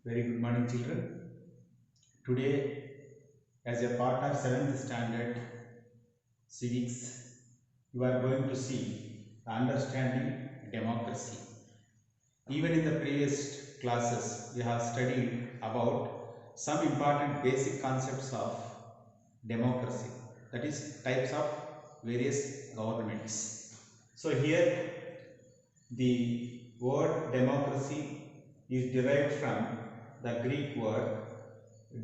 Very good morning, children. Today, as a part of 7th standard civics, you are going to see understanding democracy. Even in the previous classes, we have studied about some important basic concepts of democracy, that is, types of various governments. So, here the word democracy is derived from the Greek word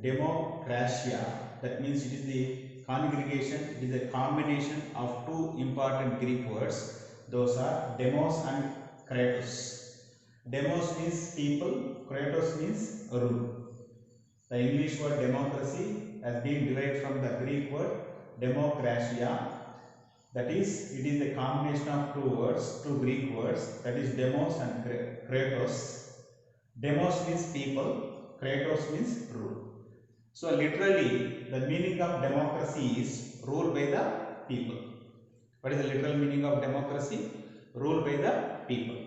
Demokratia. That means it is the congregation, it is a combination of two important Greek words. Those are demos and kratos. Demos means people, kratos means rule. The English word democracy has been derived from the Greek word demokratia. That is, it is the combination of two words, two Greek words, that is demos and kratos. Demos means people, kratos means rule. So literally the meaning of democracy is rule by the people. What is the literal meaning of democracy? Rule by the people.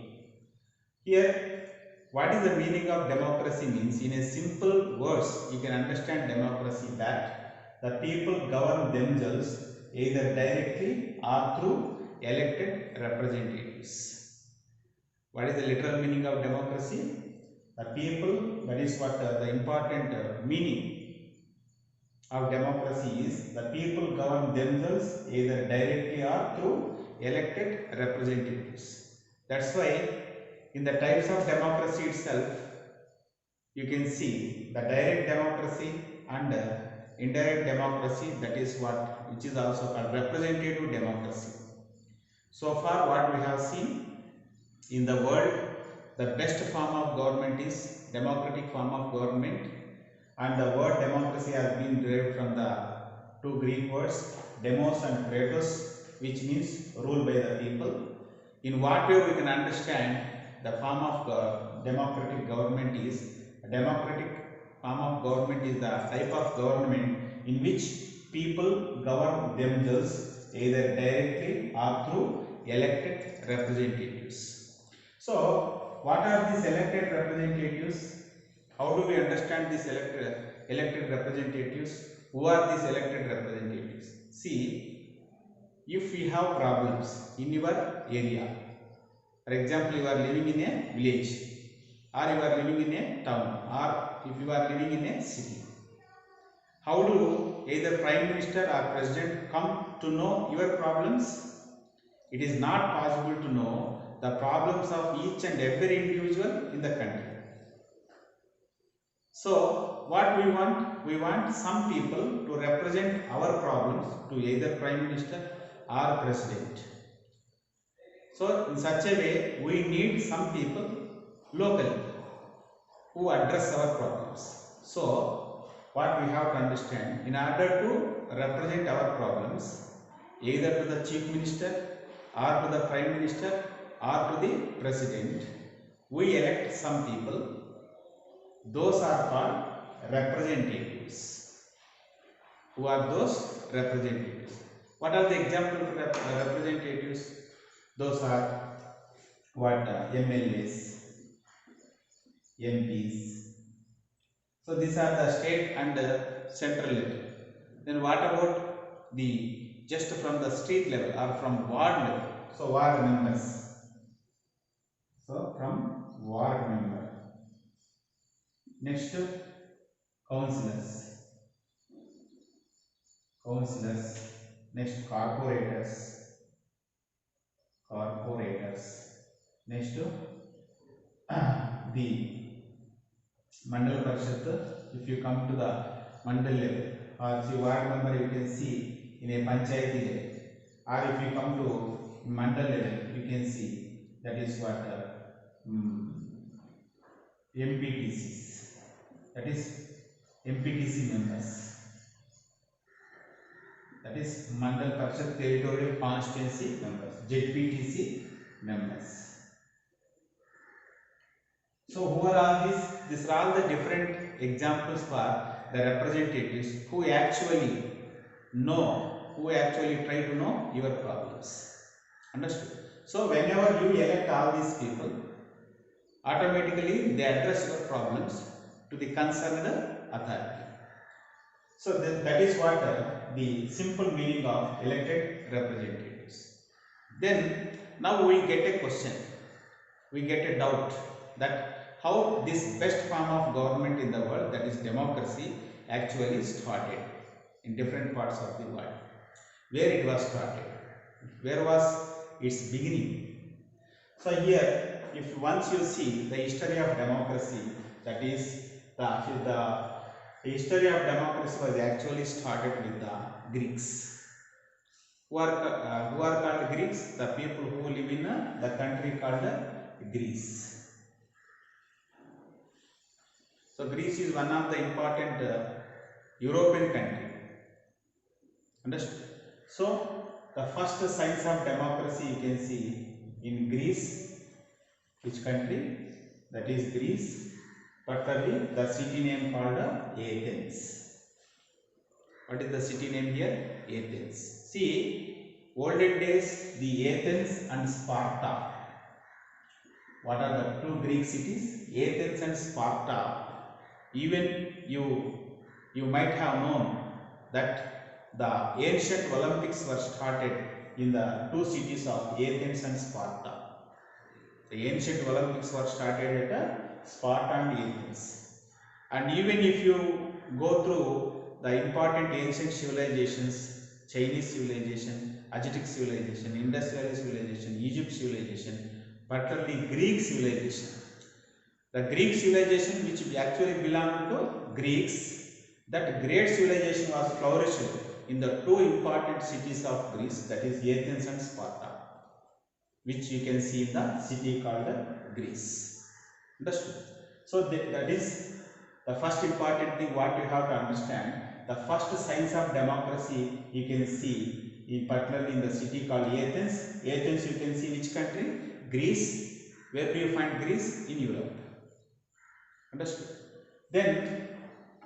Here, what is the meaning of democracy means? In a simple words, you can understand democracy that the people govern themselves either directly or through elected representatives. What is the literal meaning of democracy? The people, that is what the important meaning of democracy is the people govern themselves either directly or through elected representatives. That's why in the types of democracy itself, you can see the direct democracy and indirect democracy, that is what which is also called representative democracy. So far what we have seen in the world, the best form of government is democratic form of government, and the word democracy has been derived from the two Greek words demos and kratos, which means rule by the people. In what way we can understand the form of democratic government is, a democratic form of government is the type of government in which people govern themselves either directly or through elected representatives. So, what are these elected representatives? How do we understand these elected representatives? Who are these elected representatives? See, if we have problems in your area, for example, you are living in a village, or you are living in a town, or if you are living in a city, how do either Prime Minister or President come to know your problems? It is not possible to know the problems of each and every individual in the country. So, what we want? We want some people to represent our problems to either Prime Minister or President. So, in such a way, we need some people locally who address our problems. So, what we have to understand, in order to represent our problems, either to the Chief Minister or to the Prime Minister or to the President, we elect some people. Those are called representatives. Who are those representatives? What are the examples of representatives? Those are what MLAs, MPs. So these are the state and central level. Then what about the just from the street level or from ward level? So ward members. So from ward member. Next, councillors. Councillors. Next, corporators. Corporators. Next, the Mandal Parishad. If you come to the Mandal level, or see ward member, you can see in a Panchayati level. Or if you come to Mandal level, you can see that is what MPTCs. That is MPTC members. That is Mandal Parishad Territorial Constituency members, ZPTC members. So who are all these? These are all the different examples for the representatives who actually know, who actually try to know your problems. Understood? So whenever you elect all these people, automatically they address your problems to the concerned authority. So that is what the simple meaning of elected representatives. Then now we get a question, we get a doubt that how this best form of government in the world, that is democracy, actually started in different parts of the world. Where it was started, where was its beginning? So here, if once you see the history of democracy, that is the history of democracy was actually started with the Greeks. Who are called Greeks? The people who live in the country called Greece. So Greece is one of the important European country. Understood? So the first signs of democracy you can see in Greece. Which country? That is Greece. Particularly the city name called Athens. What is the city name here? Athens. See, olden days the Athens and Sparta. What are the two Greek cities? Athens and Sparta. Even you might have known that the ancient Olympics were started in the two cities of Athens and Sparta. The ancient Olympics were started at Sparta and Athens. And even if you go through the important ancient civilizations, Chinese civilization, Aztec civilization, Indus Valley civilization, Egypt civilization, particularly Greek civilization. The Greek civilization, which actually belonged to Greeks, that great civilization was flourished in the two important cities of Greece, that is Athens and Sparta, which you can see in the city called Greece. Understood? So that is the first important thing what you have to understand. The first signs of democracy you can see particularly in the city called Athens. Athens you can see which country? Greece. Where do you find Greece? In Europe. Understood? Then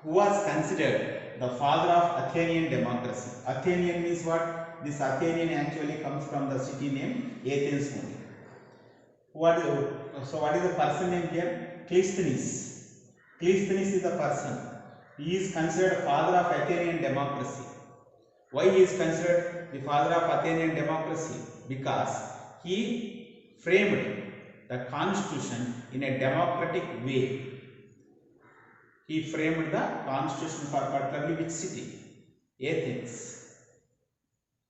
who was considered the father of Athenian democracy? Athenian means what? This Athenian actually comes from the city name Athens only. So what is the person name here? Cleisthenes. Cleisthenes is the person. He is considered father of Athenian democracy. Why he is considered the father of Athenian democracy? Because he framed the constitution in a democratic way. He framed the constitution for particularly which city? Athens.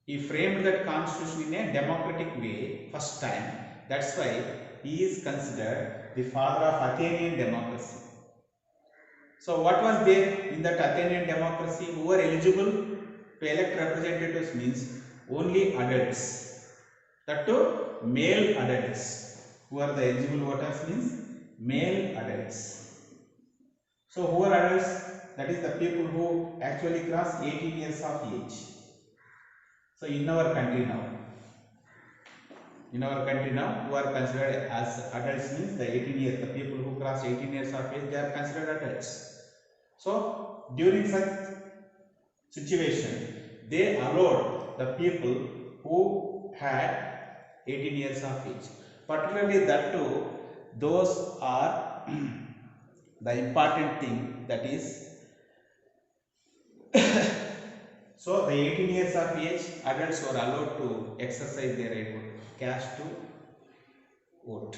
He framed that constitution in a democratic way first time. That's why he is considered the father of Athenian democracy. So what was there in that Athenian democracy? Who were eligible to elect representatives means only adults. That too male adults. Who are the eligible voters means male adults. So who are adults? That is the people who actually cross 18 years of age. So in our country now, who are considered as adults means the 18 years, the people who cross 18 years of age, they are considered adults. So during such situation, they allowed the people who had 18 years of age. Particularly that too, those are the important thing, that is so the 18 years of age adults were allowed to exercise their right caste to vote.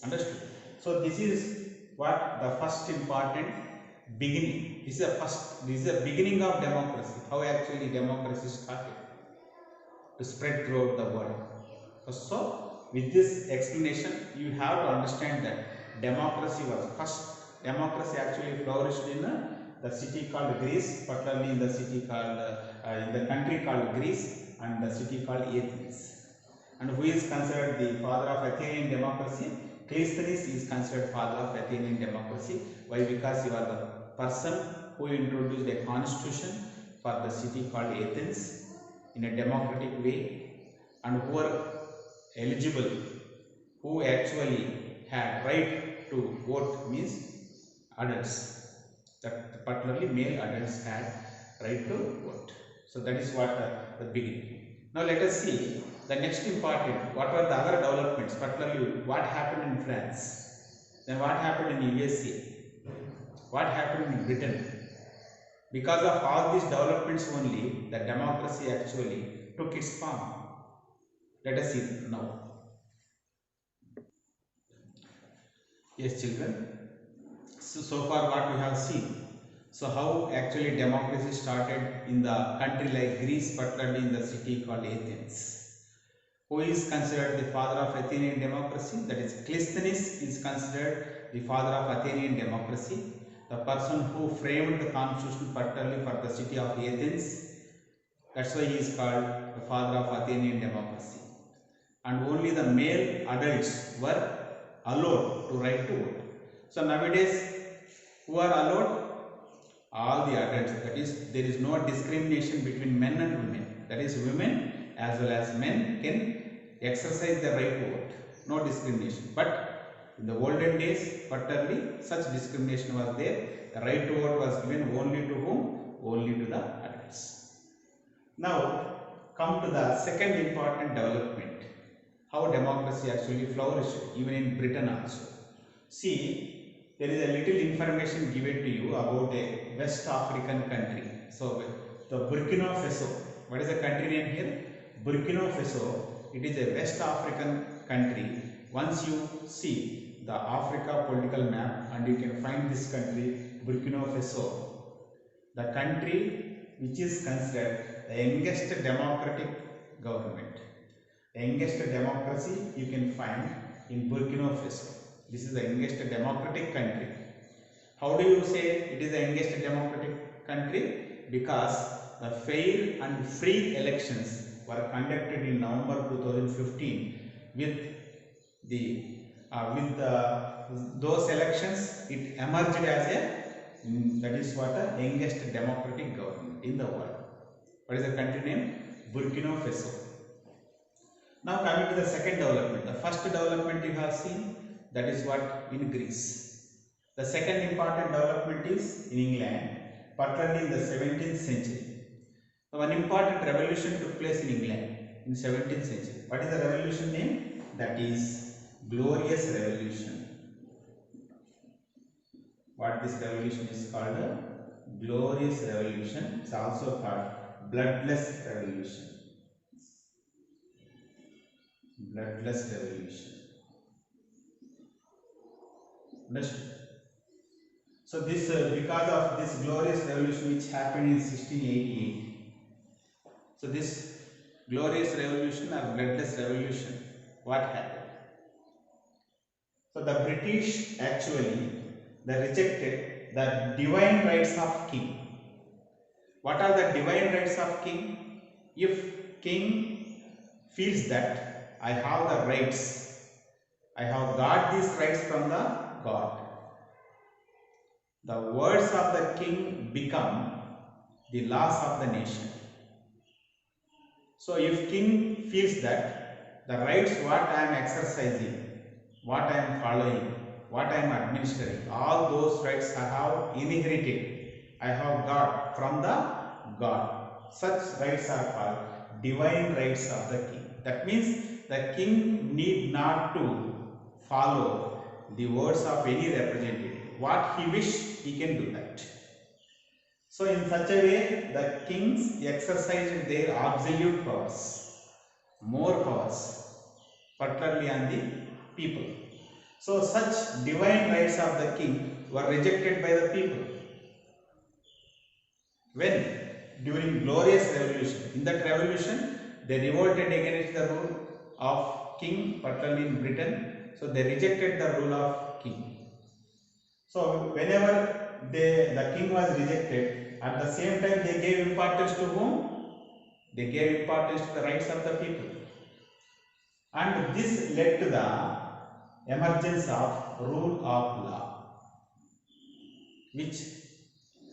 Understood? So this is what the first important beginning. This is the beginning of democracy. How actually democracy started to spread throughout the world. So with this explanation, you have to understand that democracy was first. Democracy actually flourished in the city called Greece, particularly in the city called in the country called Greece and the city called Athens. And who is considered the father of Athenian democracy? Cleisthenes is considered father of Athenian democracy. Why? Because he was the person who introduced a constitution for the city called Athens in a democratic way, and who were eligible, who actually had right to vote means adults. That particularly male adults had right to vote. So that is what the beginning. Now let us see the next important. What were the other developments? Particularly what happened in France? Then what happened in USA? What happened in Britain? Because of all these developments only, the democracy actually took its form. Let us see now. Yes, children. So far what we have seen. So how actually democracy started in the country like Greece, particularly in the city called Athens. Who is considered the father of Athenian democracy? That is, Clisthenes is considered the father of Athenian democracy. The person who framed the constitution particularly for the city of Athens. That's why he is called the father of Athenian democracy. And only the male adults were allowed to right to vote. So nowadays, who are allowed? All the adults. That is, there is no discrimination between men and women. That is, women as well as men can exercise the right to vote. No discrimination. But in the olden days, particularly, such discrimination was there. The right to vote was given only to whom? Only to the adults. Now, come to the second important development. How democracy actually flourished, even in Britain also. See, there is a little information given to you about a West African country. So, the Burkina Faso. What is the country name here? Burkina Faso. It is a West African country. Once you see the Africa political map and you can find this country, Burkina Faso. The country which is considered the youngest democratic government. The youngest democracy you can find in Burkina Faso. This is the youngest democratic country. How do you say it is the youngest democratic country? Because the fair and free elections were conducted in November 2015. With those elections, it emerged as that is what the youngest democratic government in the world. What is the country name? Burkina Faso. Now coming to the second development. The first development you have seen, that is what in Greece. The second important development is in England, particularly in the 17th century. So one important revolution took place in England in 17th century. What is the revolution name? That is Glorious Revolution. What this revolution is called? Glorious Revolution. It's also called Bloodless Revolution. Bloodless Revolution. Understood? So this because of this glorious revolution which happened in 1688. So this glorious revolution or bloodless revolution, what happened? So the British actually they rejected the divine rights of king. What are the divine rights of king? If king feels that I have the rights, I have got these rights from the God, the words of the king become the laws of the nation. So if king feels that the rights what I am exercising, what I am following, what I am administering, all those rights I have inherited, I have got from the God. Such rights are called divine rights of the king. That means the king need not to follow the words of any representative. What he wish, he can do that. So in such a way, the kings exercised their absolute powers, more powers, particularly on the people. So such divine rights of the king were rejected by the people. When? During Glorious Revolution. In that revolution, they revolted against the rule of king, particularly in Britain. So they rejected the rule of king. So whenever the king was rejected, at the same time they gave importance to whom? They gave importance to the rights of the people. And this led to the emergence of rule of law. Which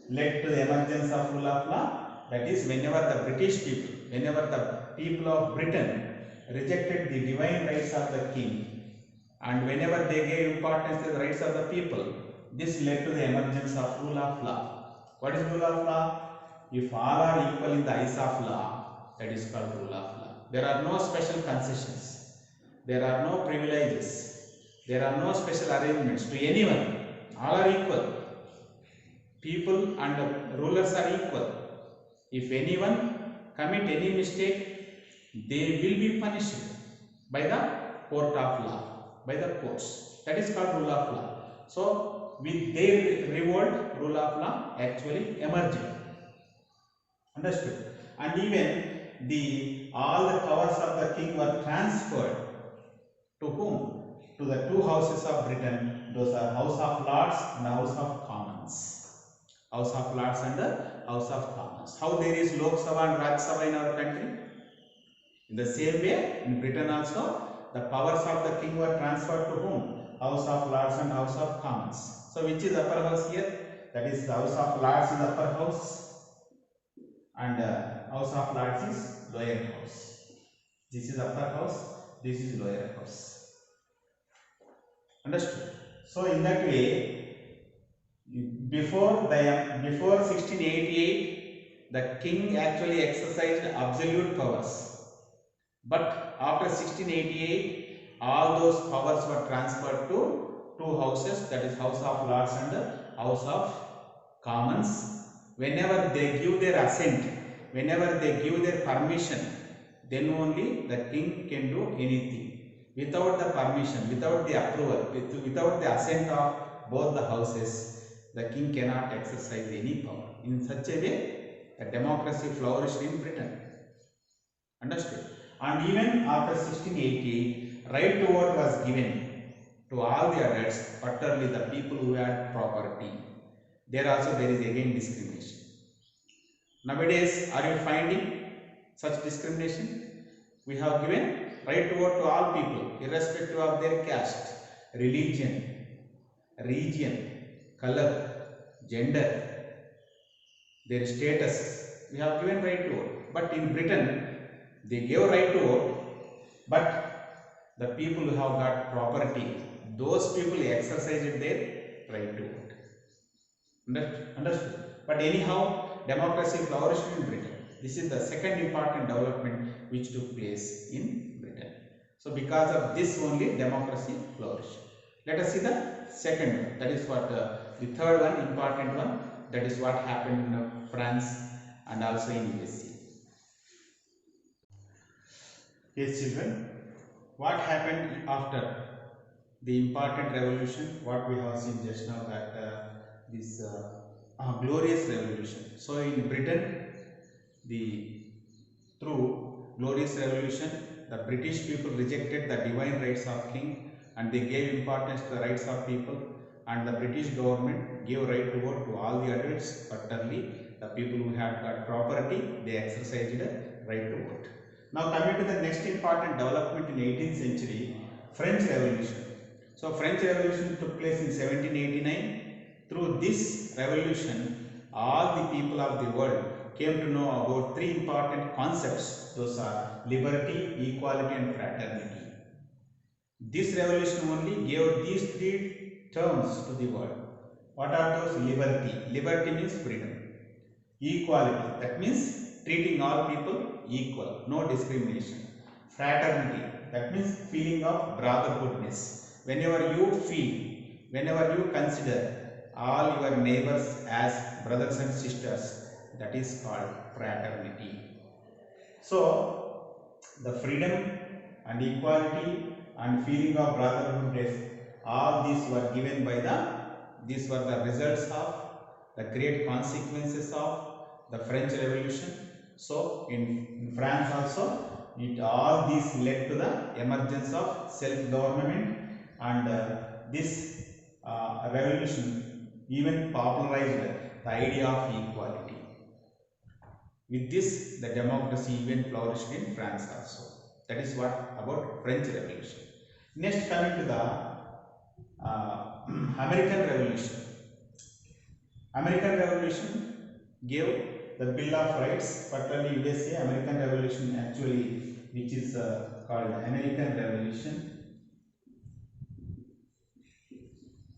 led to the emergence of rule of law? That is, whenever the British people, whenever the people of Britain rejected the divine rights of the king, and whenever they gave importance to the rights of the people, this led to the emergence of rule of law. What is rule of law? If all are equal in the eyes of law, that is called rule of law. There are no special concessions. There are no privileges. There are no special arrangements to anyone. All are equal. people and rulers are equal. If anyone commit any mistake, they will be punished by the court of law, by the courts. That is called rule of law. So with their revolt, rule of law actually emerged. Understood? And even all the powers of the king were transferred to whom? To the two houses of Britain. Those are House of Lords and House of Commons. House of Lords and the House of Commons. How there is Lok Sabha and Raj Sabha in our country? In the same way, in Britain also, the powers of the king were transferred to whom? House of Lords and House of Commons. So which is upper house here? That is the House of Lords is upper house and House of Lords is lower house. This is upper house, this is lower house. Understood? So in that way, before 1688, the king actually exercised absolute powers. But after 1688, all those powers were transferred to two houses, that is House of Lords and House of Commons. Whenever they give their assent, whenever they give their permission, then only the king can do anything. Without the permission, without the approval, without the assent of both the houses, the king cannot exercise any power. In such a way, the democracy flourished in Britain. Understood? And even after 1688, right to vote was given to all the adults, particularly the people who had property. There is again discrimination. Nowadays, are you finding such discrimination? We have given right to vote to all people, irrespective of their caste, religion, region, color, gender, their status. We have given right to vote. But in Britain, they gave right to vote, but the people who have got property, those people exercised their right to vote. Understood? But anyhow, democracy flourished in Britain. This is the second important development which took place in Britain. So because of this only democracy flourished. Let us see the second one. That is what the third one, important one. That is what happened in France and also in USA. Yes, children, what happened after the important revolution? What we have seen just now, that this glorious revolution. So in Britain, through glorious revolution, the British people rejected the divine rights of king and they gave importance to the rights of people, and the British government gave right to vote to all the adults, particularly the people who had got property, they exercised the right to vote. Now coming to the next important development in 18th century, French Revolution. So French Revolution took place in 1789. Through this revolution, all the people of the world came to know about three important concepts. Those are liberty, equality and fraternity. This revolution only gave these three terms to the world. What are those? Liberty. Liberty means freedom. Equality, that means treating all people equal, no discrimination. Fraternity, that means feeling of brotherhoodness. Whenever you feel, whenever you consider all your neighbors as brothers and sisters, that is called fraternity. So the freedom and equality and feeling of brotherhoodness, all these were given by these were the results of the great consequences of the French Revolution. So in France also, all these led to the emergence of self-government, and this revolution even popularized the idea of equality. With this, the democracy even flourished in France also. That is what about French Revolution. Next, coming to the American Revolution. American Revolution gave the Bill of Rights, particularly USA. American Revolution actually, which is called American Revolution.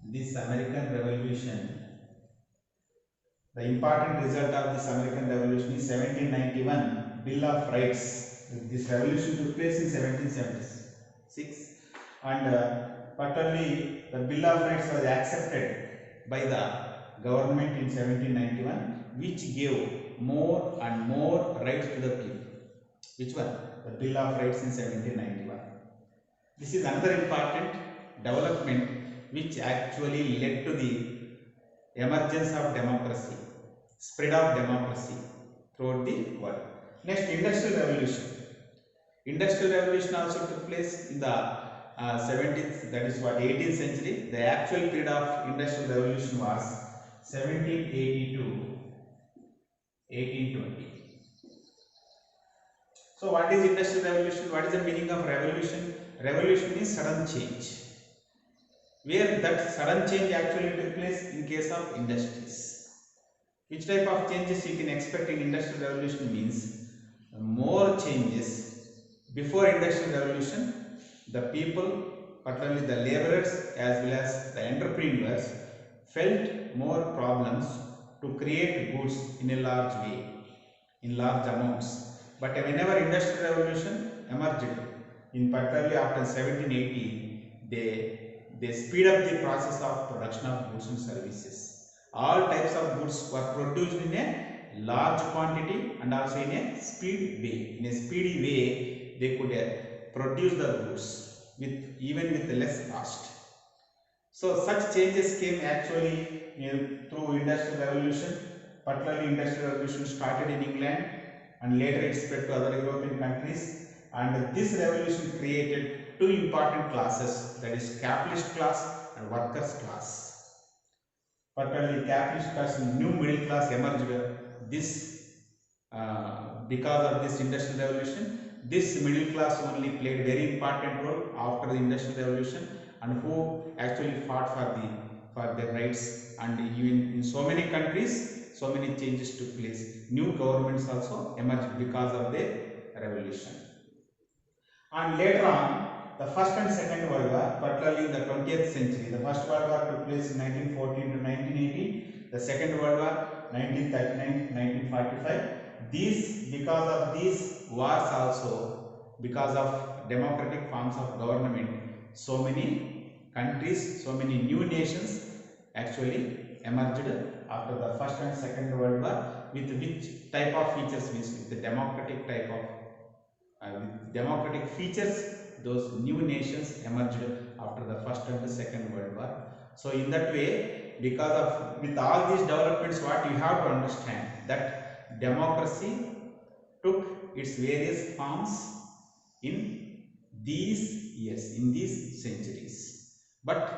This American Revolution, the important result of this American Revolution is 1791 Bill of Rights. This revolution took place in 1776, and particularly the Bill of Rights was accepted by the government in 1791 which gave more and more rights to the people. Which one? The Bill of Rights in 1791. This is another important development which actually led to the emergence of democracy, spread of democracy throughout the world. Next, Industrial Revolution. Industrial Revolution also took place in the 17th, that is what, 18th century. The actual period of Industrial Revolution was 1780 to 1820. So what is Industrial Revolution? What is the meaning of revolution? Revolution is sudden change. Where that sudden change actually took place in case of industries. Which type of changes you can expect in Industrial Revolution means more changes. Before Industrial Revolution, the people, particularly the laborers as well as the entrepreneurs, felt more problems to create goods in a large way, in large amounts. But whenever Industrial Revolution emerged, in particularly after 1780, they speed up the process of production of goods and services. All types of goods were produced in a large quantity and also in a speed way. In a speedy way, they could produce the goods even with less cost. So such changes came actually through Industrial Revolution. Particularly Industrial Revolution started in England and later it spread to other European countries. And this revolution created two important classes, that is capitalist class and workers class. Particularly capitalist class and new middle class emerged because of this Industrial Revolution. This middle class only played very important role after the Industrial Revolution, and who actually fought for their rights, and even in so many countries so many changes took place. New governments also emerged because of the revolution. And later on, the First and Second World War, particularly in the 20th century, the First World War took place in 1914 to 1918, the Second World War 1939 to 1945. Because of these wars also, because of democratic forms of government, so many countries, so many new nations actually emerged after the First and Second World War. With which type of features means with the democratic type of with democratic features, those new nations emerged after the First and the Second World War. So in that way, with all these developments, what you have to understand that democracy took its various forms in these years, in these centuries. But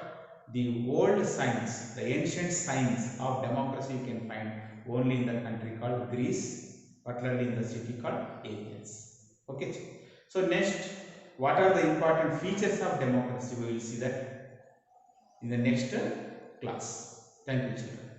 the old science, the ancient science of democracy you can find only in the country called Greece, particularly in the city called Athens. Okay. So next, what are the important features of democracy? We will see that in the next class. Thank you, children.